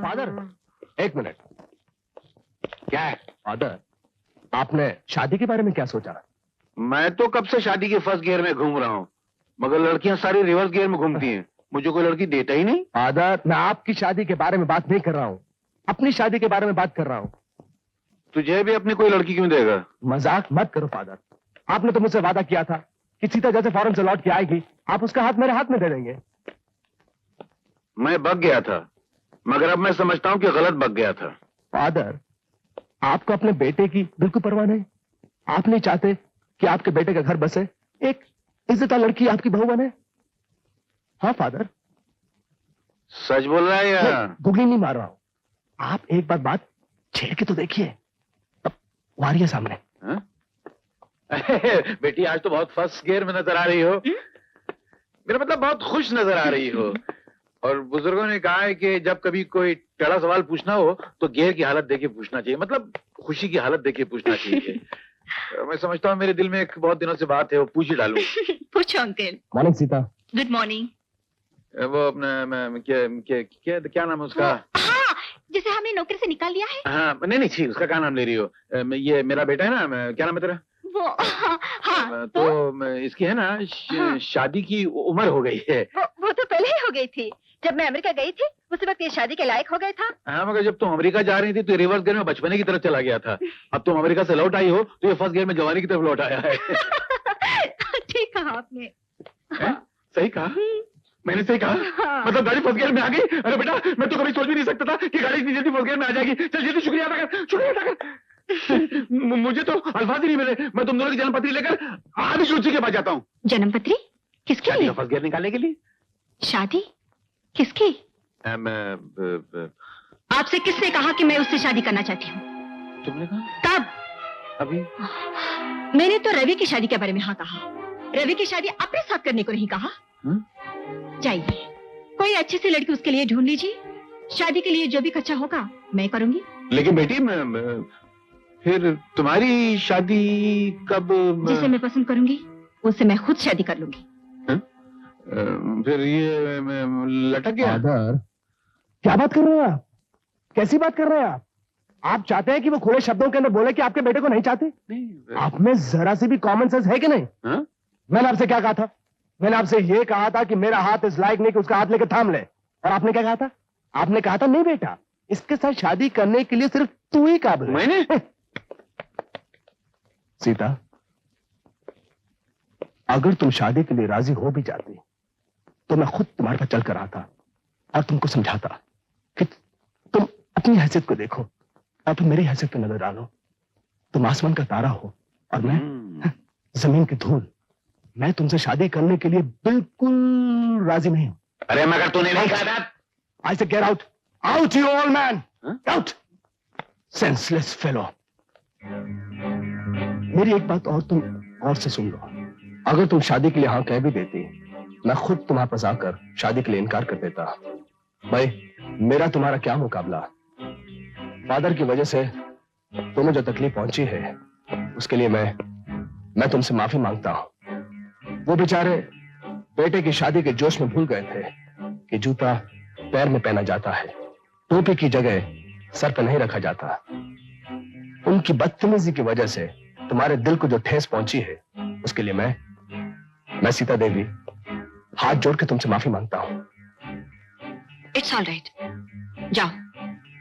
Father, एक minute. क्या है फादर, आपने शादी के बारे में क्या सोचा? मैं तो कब से शादी के फर्स्ट गियर में घूम रहा हूँ, मगर लड़कियां सारी रिवर्स गियर में घूमती हैं। मुझे कोई लड़की देता ही नहीं। फादर, मैं आपकी शादी के बारे में बात नहीं कर रहा हूँ, अपनी शादी के बारे में बात कर रहा हूँ। तुझे भी अपनी कोई लड़की क्यों देगा? मजाक मत करो फादर। आपने तो मुझसे वादा किया था कि सीता जैसे फौरन से लौट के आएगी, आप उसका हाथ मेरे हाथ में दे देंगे। मैं बग गया था, मगर अब मैं समझता हूँ कि गलत बग गया था। फादर, आपको अपने बेटे की बिल्कुल परवाह नहीं। आप नहीं चाहते कि आपके बेटे का घर बसे, एक इज्जतदार लड़की आपकी बहू बने? हाँ फादर। सच बोल रहा है या? गुगली नहीं मार रहा हूं। आप एक बात छेड़ के तो देखिए। अब वो आ रही है सामने। बेटी, आज तो बहुत फर्स्ट गियर में नजर आ रही हो। मेरा मतलब बहुत खुश नजर आ रही हो। और बुजुर्गों ने कहा है कि जब कभी कोई टेढ़ा सवाल पूछना हो तो गियर की हालत देके पूछना चाहिए, मतलब खुशी की हालत देके पूछना चाहिए। मैं समझता हूँ मेरे दिल में एक बहुत दिनों से बात है, वो पूछ ही डालूं। पूछो uncle. Morning Sita. Good morning. वो अपना क्या नाम है उसका? हाँ, जिसे हमने नौकरी से निकाल दिया है। हाँ, नहीं छी, उसका क्या नाम ले रही हो? ये मेरा बेटा है ना, क्या नाम है तेरा? वो हाँ, तो इसकी है ना शादी की उम्र हो गई है। वो तो पहले ही हो गई थी। जब मैं अमेरिका गई थी उस वक्त ये शादी के लायक हो गया था। हाँ, मगर जब तुम अमेरिका जा रही थी तो रिवर्स गियर में बचपने की तरफ चला गया था। अब तुम अमेरिका से लौट आई हो तो ये फर्स्ट गियर में जवानी की तरफ लौट आया है। ठीक कहा आपने। सही कहा? मैंने सही कहा? मतलब गाड़ी फर्स्ट गियर में आ गई? अरे बेटा, मैं तो कभी सोच भी नहीं सकता था कि गाड़ी इतनी जल्दी फर्स्ट गियर में आ जाएगी। चल जल्दी शुक्रिया अदा कर, शुक्रिया अदा कर। मुझे तो अल्फाज ही नहीं मिले। मैं तुम दोनों की जन्मपत्री लेकर आज सूची के पास जाता हूँ। जन्मपत्री किसके लिए? फर्स्ट गियर निकालने के लिए। शादी किसकी? आपसे किसने कहा कि मैं उससे शादी करना चाहती हूँ? तुमने कहा? तब अभी मैंने तो रवि की शादी के बारे में हाँ कहा। रवि की शादी अपने साथ करने को नहीं कहा। जाइए, कोई अच्छी सी लड़की उसके लिए ढूंढ लीजिए। शादी के लिए जो भी खर्चा होगा मैं करूंगी। लेकिन बेटी, फिर तुम्हारी शादी कब? जिसे मैं पसंद करूंगी उससे मैं खुद शादी कर लूंगी। फिर ये लटक गया। फादर, क्या बात कर रहे हैं आप? कैसी बात कर रहे हैं आप? आप चाहते हैं कि वो खुले शब्दों के अंदर बोले कि आपके बेटे को नहीं चाहते? नहीं, आप में जरा सी भी कॉमन सेंस है कि नहीं? मैंने आपसे क्या कहा था? मैंने आपसे ये कहा था कि मेरा हाथ इस लायक नहीं कि उसका हाथ लेकर थाम ले। और आपने क्या कहा था? आपने कहा था नहीं बेटा, इसके साथ शादी करने के लिए सिर्फ तू ही काबिल है। मैंने? सीता, अगर तुम शादी के लिए राजी हो भी जाती तो मैं खुद तुम्हारे पास चल कर आता और तुमको समझाता कि तुम अपनी हैसियत को देखो और तुम मेरी हैसियत पे नजर डालो। तुम आसमान का तारा हो और मैं जमीन की धूल। मैं तुमसे शादी करने के लिए बिल्कुल राजी नहीं हूं। अरे मगर तूने नहीं कहा था? I said get out. Out you old man. Out. Senseless fellow. मेरी एक बात और तुम और से सुन लो। अगर तुम शादी के लिए हाँ कह भी देती, मैं खुद तुम्हारे पास आकर शादी के लिए इनकार कर देता। भाई, मेरा तुम्हारा क्या मुकाबला? फादर की वजह से तुम्हें जो तकलीफ पहुंची है उसके लिए मैं तुमसे माफी मांगता हूं। वो बेचारे बेटे की शादी के जोश में भूल गए थे कि जूता पैर में पहना जाता है, टोपी की जगह सर पर नहीं रखा जाता। उनकी बदतमीजी की वजह से तुम्हारे दिल को जो ठेस पहुंची है उसके लिए मैं सीता देवी हाथ जोड़ के तुमसे माफी मांगता हूं। इट्स ऑल राइट, जाओ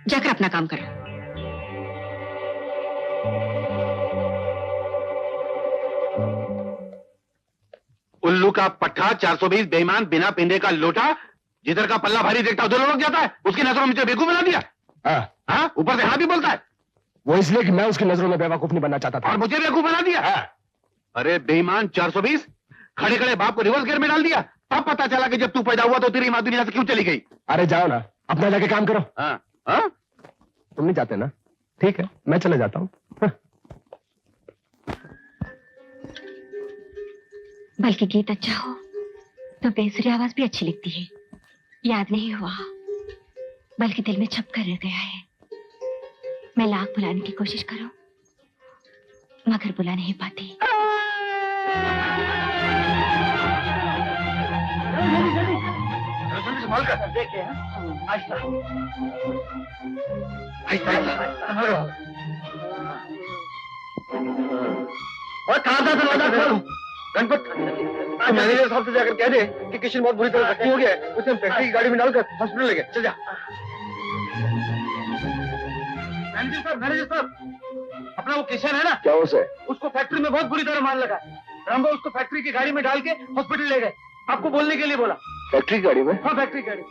जाकर अपना काम करो। उल्लू का पट्टा, 420 बेईमान, बिना पिंडे का लोटा, जिधर का पल्ला भारी देखता उधर लुढ़क जाता है। उसकी नजरों में मुझे बेवकूफ बना दिया। हाँ, ऊपर से हाँ भी बोलता है। वो इसलिए कि मैं उसकी नजरों में बेवकूफ नहीं बनना चाहता था। और मुझे बेवकूफ बना दिया। अरे बेईमान 420, खड़े खड़े बाप को रिवर्स गियर में डाल दिया। तब पता चला कि जब तू पैदा हुआ तो तेरी माँ दुनिया से क्यों चली गई। अरे जाओ ना, अपना जाके काम करो। तुम नहीं जाते ना? ठीक है, मैं चले जाता हूँ। बल्कि गीत अच्छा हो तो बेसुरी आवाज भी अच्छी लगती है। याद नहीं हुआ, बल्कि दिल में छप कर रह गया है। मैं लाख बुलाने की कोशिश करूं मगर बुला नहीं पाती। संभाल कर देखिए। आहिस्ता आहिस्ता आहिस्ता। और कहाँ था दरवाजा खोल। गणपत मैनेजर साहब से जाकर कह दे कि किशन बहुत बुरी तरह जख्मी हो गया है, उसे फैक्ट्री की गाड़ी में डालकर हॉस्पिटल ले गए। चल जा। मैनेजर साहब, अपना वो किशन है ना, क्या उसे? उसको फैक्ट्री में बहुत बुरी तरह मार लगा। रामबो उसको फैक्ट्री की गाड़ी में डाल के हॉस्पिटल ले गए। आपको बोलने के लिए बोला। फैक्ट्री की गाड़ी में? हाँ, फैक्ट्री गाड़ी।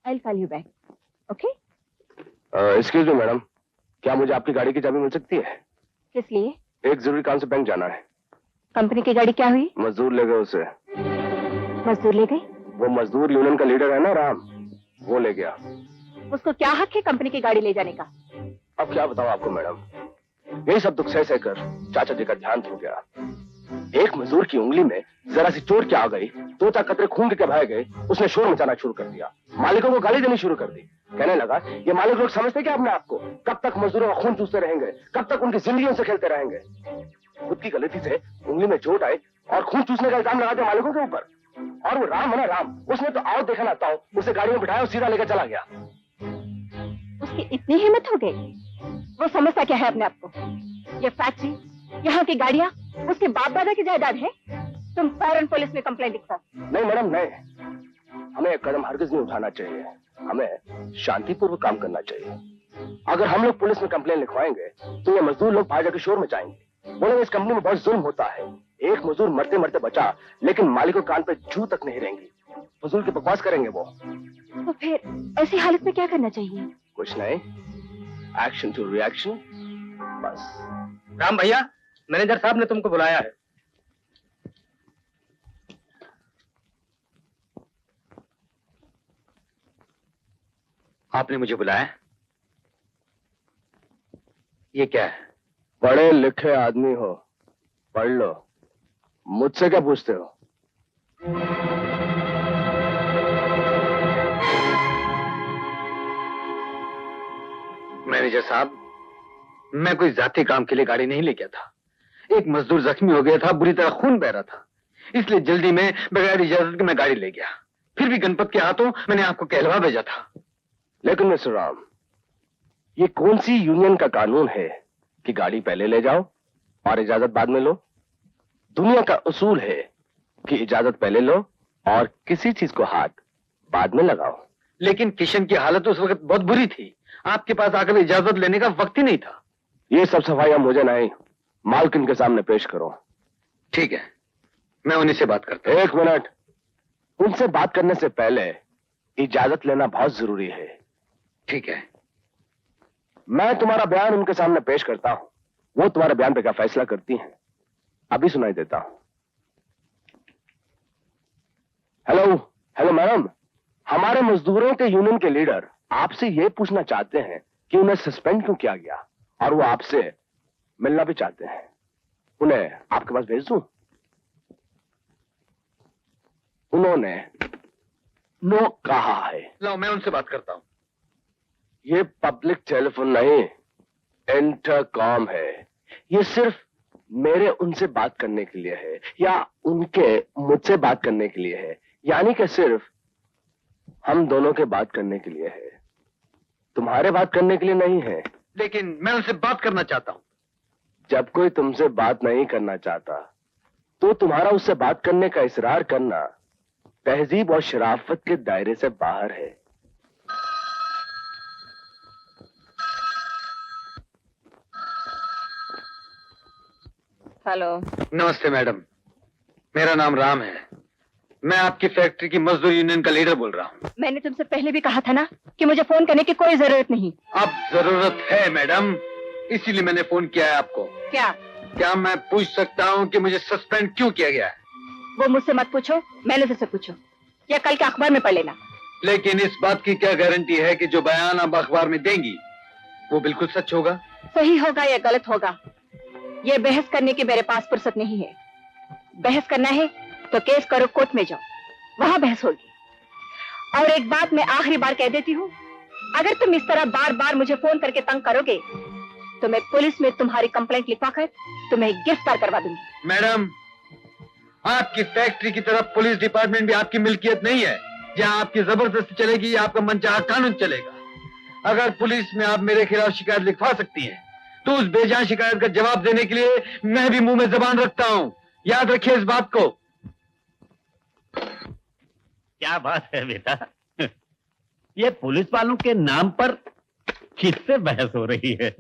I'll call you back. Okay? Excuse me madam, क्या मुझे आपकी गाड़ी की चाबी मिल सकती है? किस लिए? एक जरूरी काम से बैंक जाना है। कंपनी की गाड़ी क्या हुई? मजदूर ले गए उसे। मजदूर ले गई? वो मजदूर यूनियन का लीडर है ना राम, वो ले गया। उसको क्या हक है कंपनी की गाड़ी ले जाने का? अब क्या बताऊं आपको मैडम, यही सब दुख सह कर चाचा जी का ध्यान हो गया। एक मजदूर की उंगली में जरा सी चोट क्या आ गई, 2-4 कतरे खून के बह गए, उसने शोर मचाना शुरू कर दिया, मालिकों को गाली देनी शुरू कर दी। कहने लगा ये मालिक लोग समझते क्या अपने आप को, कब तक मजदूरों का खून चूसते रहेंगे, कब तक उनकी जिंदगियों से खेलते रहेंगे। खुद की गलती से उंगली में चोट आई और खून चूसने का इल्जाम लगा दिया मालिकों के ऊपर। और वो राम है ना राम, उसने तो आओ देखा ना ताओ उसे गाड़ी में बिठाया और सीधा लेकर चला गया। उसकी इतनी हिम्मत हो गई? वो समझता क्या है अपने आप को? ये फैक्ट्री, यहाँ की गाड़ियाँ उसके बाप दादा की जायदाद है। तुम फौरन पुलिस में कंप्लेंट लिखो। नहीं मैडम नहीं, हमें एक कदम हरगिज नहीं उठाना चाहिए, हमें शांतिपूर्वक काम करना चाहिए। अगर हम लोग पुलिस में कंप्लेंट लिखवाएंगे तो ये मजदूर लोग बाहर जाकर शोर मचाएंगे, बोलेंगे इस कंपनी में बहुत जुल्म होता है। एक मजदूर मरते मरते बचा, लेकिन मालिकों कान पे जू तक नहीं रहेंगी, फजूल की बकवास करेंगे वो। तो फिर ऐसी हालत में क्या करना चाहिए? कुछ नहीं, एक्शन टू रिएक्शन, बस। राम भैया, मैनेजर साहब ने तुमको बुलाया है। आपने मुझे बुलाया? ये क्या है? पढ़े लिखे आदमी हो, पढ़ लो, मुझसे क्या पूछते हो? मैनेजर साहब, मैं कोई जाति काम के लिए गाड़ी नहीं ले गया था। एक मजदूर जख्मी हो गया था, बुरी तरह खून बह रहा था, इसलिए जल्दी में बगैर इजाजत के मैं गाड़ी ले गया। फिर भी गणपत के हाथों मैंने आपको कहलवा भेजा था। लेकिन मिस्टर राम, ये कौन सी यूनियन का कानून है कि गाड़ी पहले ले जाओ और इजाजत बाद में लो? दुनिया का उसूल है कि इजाजत पहले लो और किसी चीज को हाथ बाद में लगाओ। लेकिन किशन की हालत उस वक्त बहुत बुरी थी, आपके पास आकर इजाजत लेने का वक्त ही नहीं था। ये सब सफाइयां मुझे नहीं, मालकिन के सामने पेश करो। ठीक है, मैं उन्हीं से बात करता हूं। एक मिनट, उनसे बात करने से पहले इजाजत लेना बहुत जरूरी है। ठीक है। मैं तुम्हारा बयान उनके सामने पेश करता हूं, वो तुम्हारे बयान पे क्या फैसला करती हैं अभी सुनाई देता हूं। हेलो हेलो मैडम, हमारे मजदूरों के यूनियन के लीडर आपसे ये पूछना चाहते हैं कि उन्हें सस्पेंड क्यों किया गया, और वो आपसे मिलना भी चाहते हैं। उन्हें आपके पास भेज दूं? उन्होंने नो कहा है। लो, मैं उनसे बात करता हूं। ये पब्लिक टेलीफोन नहीं, इंटरकॉम है। ये सिर्फ मेरे उनसे बात करने के लिए है या उनके मुझसे बात करने के लिए है, यानी कि सिर्फ हम दोनों के बात करने के लिए है, तुम्हारे बात करने के लिए नहीं है। लेकिन मैं उनसे बात करना चाहता हूं। जब कोई तुमसे बात नहीं करना चाहता तो तुम्हारा उससे बात करने का इसरार करना तहजीब और शराफत के दायरे से बाहर है। हेलो। नमस्ते मैडम, मेरा नाम राम है। मैं आपकी फैक्ट्री की मजदूर यूनियन का लीडर बोल रहा हूँ। मैंने तुमसे पहले भी कहा था ना कि मुझे फोन करने की कोई जरूरत नहीं। अब जरूरत है मैडम, इसीलिए मैंने फोन किया है आपको। क्या मैं पूछ सकता हूँ कि मुझे सस्पेंड क्यों किया गया है? वो मुझसे मत पूछो, मैनेजर से पूछो, या कल के अखबार में पढ़ लेना। लेकिन इस बात की क्या गारंटी है कि जो बयान आप अखबार में देंगी वो बिल्कुल सच होगा? सही होगा या गलत होगा, ये बहस करने की मेरे पास फुर्सत नहीं है। बहस करना है तो केस करो, कोर्ट में जाओ, वहां बहस होगी। और एक बात मैं आखिरी बार कह देती हूँ, अगर तुम इस तरह बार बार मुझे फोन करके तंग करोगे तो मैं पुलिस में तुम्हारी कंप्लेंट लिखवाकर तुम्हें गिरफ्तार करवा दूंगी। मैडम, आपकी फैक्ट्री की तरफ पुलिस डिपार्टमेंट भी आपकी मिल्कियत नहीं है, जहां आपकी जबरदस्ती चलेगी या आपका मनचाहा कानून चलेगा। अगर पुलिस में आप मेरे खिलाफ शिकायत लिखवा सकती हैं, तो उस बेजान शिकायत का जवाब देने के लिए मैं भी मुंह में जबान रखता हूं। याद रखिए इस बात को। क्या बात है बेटा, ये पुलिस वालों के नाम पर किससे बहस हो रही है?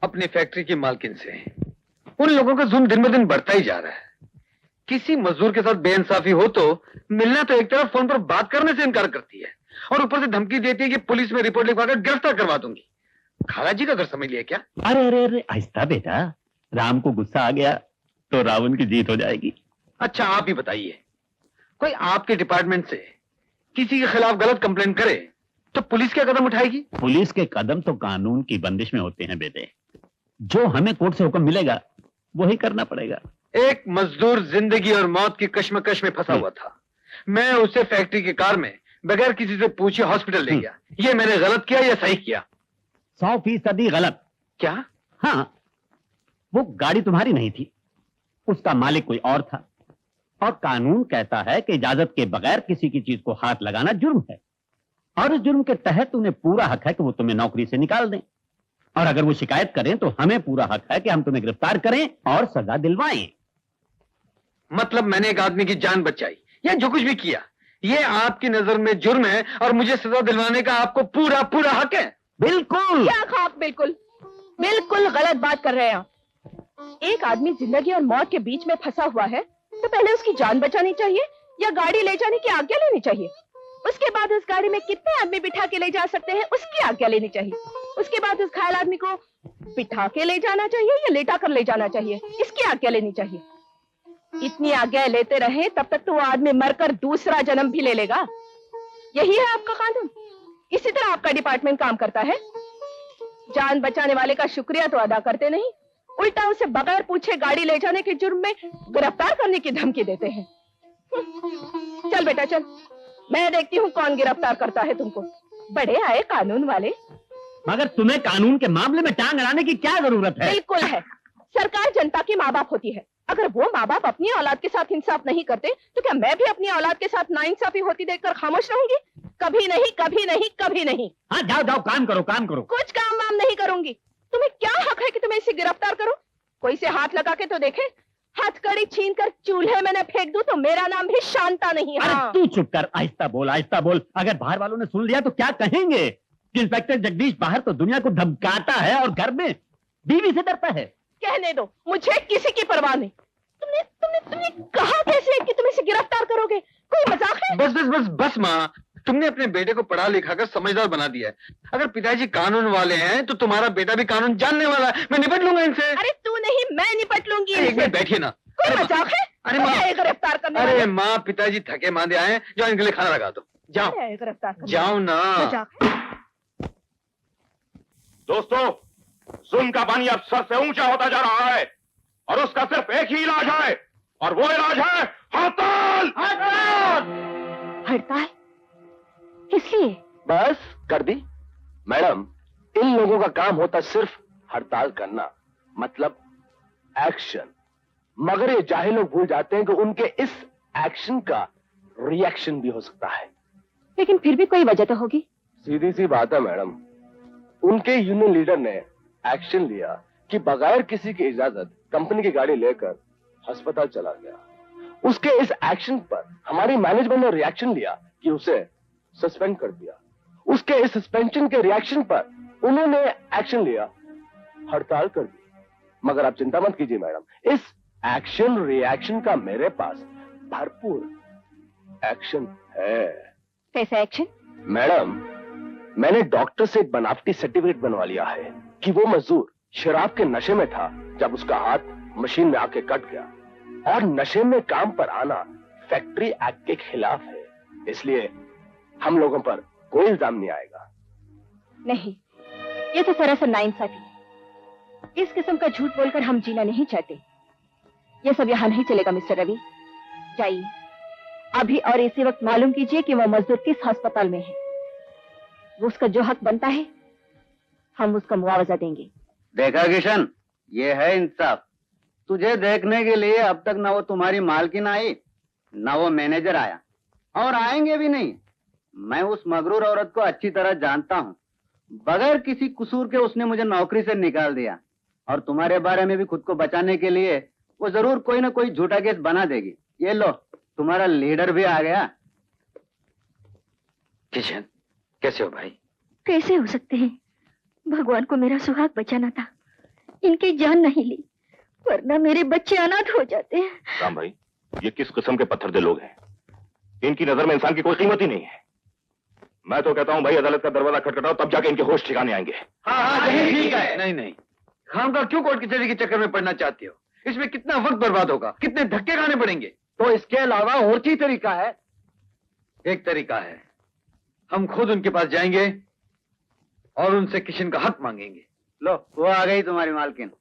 अपनी फैक्ट्री की मालकिन से। उन लोगों का जुल्म दिन ब दिन बढ़ता ही जा रहा है। किसी मजदूर के साथ बेइंसाफी हो तो मिलना तो एक तरफ, फोन पर बात करने से इनकार करती है और ऊपर से धमकी देती है कि पुलिस में रिपोर्ट लिखवाकर गिरफ्तार करवा दूंगी। खाला जी का घर समझ लिया क्या? अरे अरे अरे, आहिस्ता बेटा, राम को गुस्सा आ गया तो रावण की जीत हो जाएगी। अच्छा आप ही बताइए, कोई आपके डिपार्टमेंट से किसी के खिलाफ गलत कंप्लेंट करे तो पुलिस क्या कदम उठाएगी? पुलिस के कदम तो कानून की बंदिश में होते हैं बेटे। जो हमें कोर्ट से हुक्म मिलेगा वही करना पड़ेगा। एक मजदूर जिंदगी और मौत की कश्मकश में फंसा हुआ था। मैं उसे फैक्ट्री की कार में बगैर किसी से पूछे हॉस्पिटल ले गया। ये मैंने गलत किया या सही किया? 100% गलत। क्या? हाँ, वो गाड़ी तुम्हारी नहीं थी, उसका मालिक कोई और था। और कानून कहता है कि इजाजत के बगैर किसी की चीज को हाथ लगाना जुर्म है, और इस जुर्म के तहत उन्हें पूरा हक है कि वो तुम्हें नौकरी से निकाल दें। और अगर वो शिकायत करें तो हमें पूरा हक है कि हम तुम्हें गिरफ्तार करें और सजा दिलवाएं। मतलब मैंने एक आदमी की जान बचाई या जो कुछ भी किया, ये आपकी नजर में जुर्म है और मुझे सजा दिलवाने का आपको पूरा पूरा हक है? बिल्कुल। क्या खाक, बिल्कुल बिल्कुल गलत बात कर रहे हैं आप। एक आदमी जिंदगी और मौत के बीच में फंसा हुआ है तो पहले उसकी जान बचानी चाहिए या गाड़ी ले जाने की आज्ञा लेनी चाहिए। उसके बाद उस गाड़ी में कितने आदमी बिठा के ले जा सकते हैं उसकी आज्ञा लेनी चाहिए। उसके बाद उस घायल आदमी को बिठा के ले जाना चाहिए या लेटा कर ले जाना चाहिए, इसकी आज्ञा लेनी चाहिए। इतनी आज्ञा लेते रहे तब तक तो वो आदमी मरकर दूसरा जन्म भी ले लेगा। यही है आपका कानून। इसी तरह आपका डिपार्टमेंट काम करता है। जान बचाने वाले का शुक्रिया तो अदा करते नहीं, उल्टा उसे बगैर पूछे गाड़ी ले जाने के जुर्म में गिरफ्तार करने की धमकी देते हैं। चल बेटा चल, मैं देखती हूँ कौन गिरफ्तार करता है तुमको। बड़े आए कानून वाले। मगर तुम्हें कानून के मामले में टांग अड़ाने की क्या जरूरत है? बिल्कुल है। सरकार जनता की माँ बाप होती है। अगर वो माँ बाप अपनी औलाद के साथ इंसाफ नहीं करते तो क्या मैं भी अपनी औलाद के साथ नाइंसाफी होती देखकर खामोश रहूंगी? कभी नहीं, कभी नहीं, कभी नहीं। हाँ, जाओ जाओ, काम करो काम करो। कुछ काम वाम नहीं करूंगी। तुम्हें क्या हक है कि तुम्हें इसे गिरफ्तार करो? कोई से हाथ लगा के तो देखे। हथकड़ी छीन कर चूल्हे में न फेंक दूं तो मेरा नाम भी शांता नहीं। अरे हाँ। तू चुप कर, आहिस्ता बोल आहिस्ता बोल। अगर बाहर वालों ने सुन लिया तो क्या कहेंगे? इंस्पेक्टर जगदीश बाहर तो दुनिया को धमकाता है और घर में बीवी से डरता है। कहने दो, मुझे किसी की परवाह नहीं। तुमने तुमने तुमने कहा कैसे कि तुम इसे गिरफ्तार करोगे? कोई मजाक है? बस बस बस बस माँ, तुमने अपने बेटे को पढ़ा लिखा कर समझदार बना दिया है। अगर पिताजी कानून वाले हैं तो तुम्हारा बेटा भी कानून जानने वाला है। मैं निपट लूंगा इनसे। अरे तू नहीं, मैं निपट लूंगी एक इनसे। मिनट बैठिए ना। कोई मजाक है? अरे माँ, मैं गिरफ्तार करने अरे वाली। माँ, पिताजी थके मांदे आए हैं, जाओ इनके लिए खाना लगा दो। जाओ मैं गिरफ्तार करने जाओ ना। वाली। मजाक है? दोस्तों, जुल्म का पानी अब सर से ऊंचा होता जा रहा है और उसका सिर्फ एक ही इलाज है, और वो इलाज है हड़ताल। हड़ताल? किस लिए? बस कर दी मैडम। इन लोगों का काम होता सिर्फ हड़ताल करना, मतलब एक्शन। मगर ये जाहिल लोग भूल जाते हैं कि उनके इस एक्शन का रिएक्शन भी हो सकता है। लेकिन फिर भी कोई वजह तो होगी। सीधी सी बात है मैडम, उनके यूनियन लीडर ने एक्शन लिया कि बगैर किसी की इजाजत कंपनी की गाड़ी लेकर अस्पताल चला गया। उसके इस एक्शन पर हमारी मैनेजमेंट ने रिएक्शन लिया कि उसे सस्पेंड कर दिया। उसके इस सस्पेंशन के रिएक्शन पर उन्होंने एक्शन लिया, हड़ताल कर दी। मगर आप चिंता मत कीजिए मैडम, इस एक्शन रिएक्शन का मेरे पास भरपूर एक्शन है। कैसा एक्शन? मैडम, मैंने डॉक्टर से एक बनावटी सर्टिफिकेट बनवा लिया है कि वो मजदूर शराब के नशे में था जब उसका हाथ मशीन में आके कट गया, और नशे में काम पर आना फैक्ट्री एक्ट के खिलाफ है। इसलिए हम लोगों पर कोई इल्जाम नहीं आएगा। नहीं, ये तो सरासर नाइंसाफी है। इस किस्म का झूठ बोलकर हम जीना नहीं चाहते। ये सब यहाँ नहीं चलेगा मिस्टर रवि। जाइए अभी और इसी वक्त मालूम कीजिए कि वो मजदूर किस अस्पताल में है। वो उसका जो हक बनता है हम उसका मुआवजा देंगे। देखा किशन, ये है इंसाफ। तुझे देखने के लिए अब तक ना वो तुम्हारी मालकिन आई, ना वो मैनेजर आया, और आएंगे भी नहीं। मैं उस मगरूर औरत को अच्छी तरह जानता हूँ। बगैर किसी कसूर के उसने मुझे नौकरी से निकाल दिया, और तुम्हारे बारे में भी खुद को बचाने के लिए वो जरूर कोई ना कोई झूठा केस बना देगी। ये लो, तुम्हारा लीडर भी आ गया। किशन, कैसे हो भाई? कैसे हो सकते हैं? भगवान को मेरा सुहाग बचाना था, इनकी जान नहीं ली, वरना मेरे बच्चे अनाथ हो जाते हैं। राम भाई, ये किस किस्म के पत्थर दिल लोग हैं? इनकी नजर में इंसान की कोई कीमत ही नहीं है। मैं तो कहता हूं भाई, अदालत का दरवाजा खटखटाओ, तब जाके इनके होश ठिकाने आएंगे। हाँ, यही ठीक है। नहीं नहीं, खामखा क्यों कोर्ट कचहरी के चक्कर में पड़ना चाहती हो? इसमें कितना वक्त बर्बाद होगा, कितने धक्के खाने पड़ेंगे। तो इसके अलावा और भी तरीका है? एक तरीका है, हम खुद उनके पास जाएंगे और उनसे किशन का हक मांगेंगे। लो, वो आ गई तुम्हारी मालकिन।